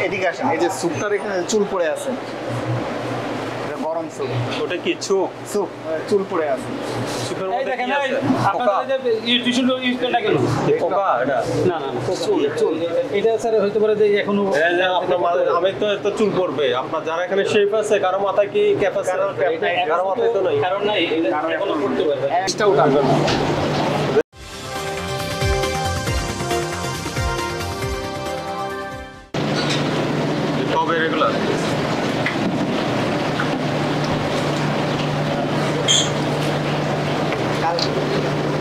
এদিকে আসেন, এই যে স্যুপটার এখানে চুল পড়ে আছে, এটা গরম স্যুপ। ওটা কি স্যুপ? স্যুপ চুল পড়ে আছে। স্যুপের এই মধ্যে দেখেন কি আছে? আপনারা যে টিস্যু ইউজ করে না কেন? পোকা এটা? না না চুল এটা স্যার হইতে পারে যে এখনো এই যে আপনার আমি তো এত চুল পড়বে, আপনার যারা এখানে শেফ আছে কারো মাথায় কি ক্যাপ আছে? কারো মাথায় তো নাই। কারণ নাই, এটা এখনো করতে পারবে। এক্সট্রা উঠাবেন। কবে রেগুলার?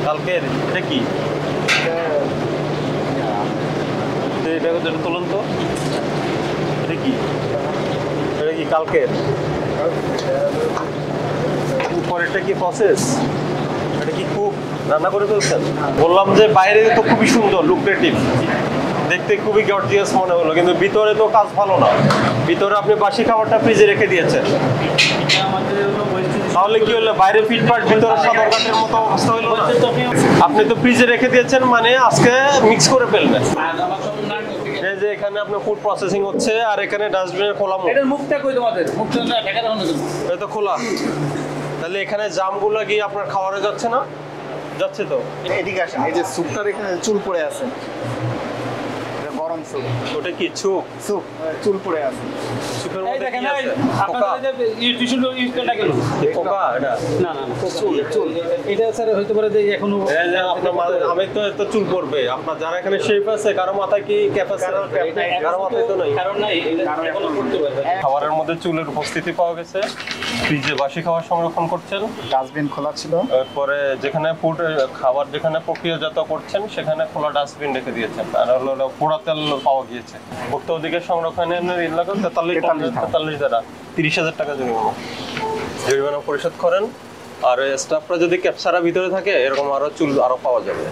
কালকের? এটা কি? এটা তুলুন তো, এটা কি? এটা কি কালকের? পরেরটা কি প্রসেস? এটা কি খুব রান্না করে ফেলছেন? বললাম যে বাইরে তো খুবই সুন্দর, লুক্রেটিভ, দেখতে খুবই গর্জিয়াস মনে হলো, কিন্তু ভিতরে তো কাজ ভালো না। ভিতরে আপনি বাসি খাবারটা ফ্রিজে রেখে দিয়েছেন, তাহলে কি হলো? বাইরে ফিটপাট, ভিতরে সদরঘাটের মতো অবস্থা হলো না? আপনি তো ফ্রিজে রেখে দিয়েছেন, মানে আজকে মিক্স করে ফেলবেন। এই যে এখানে আপনার ফুড প্রসেসিং হচ্ছে, আর এখানে ডাস্টবিনের খোলা মুখ। এটার মুখটা কই তোমাদের? মুখটা ঢাকা দাও না তুমি। এটা তো খোলা, তাহলে এখানে জামগুলো গিয়ে আপনার খাবারে যাচ্ছে না? যাচ্ছে তো। এদিকে আসেন, এই যে স্যুপটার এখানে চুল পড়ে আছে, এটা গরম স্যুপ। ওটা কি স্যুপ? স্যুপ চুল পড়ে আছে। স্যুপের এই মধ্যে দেখেন কি আছে? আপনারা যে টিস্যু ইউজ করে না কেন? পোকা এটা? না না চুল এটা স্যার হইতে পারে যে এখনো এই যে আপনার আমি তো এত চুল পড়বে, আপনার যারা এখানে শেফ আছে কারো মাথায় কি ক্যাপ আছে? কারো মাথায় তো নাই। কারণ নাই, এটা এখনো করতে পারবে। খাবারের মধ্যে চুলের উপস্থিতি পাওয়া গেছে, ফ্রিজে বাসি খাবার সংরক্ষণ করছেন। ডাস্টবিন খোলা ছিল। এরপরে যেখানে ফুড খাবার যেখানে প্রক্রিয়াজাত করছেন সেখানে খোলা ডাস্টবিন রেখে দিয়েছেন, আর হলো পোড়া তেল পাওয়া গিয়েছে। ভোক্তা অধিকার সংরক্ষণের এলাকা 43 দ্বারা 30,000 টাকা জরিমানা পরিশোধ করেন। আর স্টাফরা যদি ক্যাপসারা ভিতরে থাকে, এরকম আরো চুল আরো পাওয়া যাবে।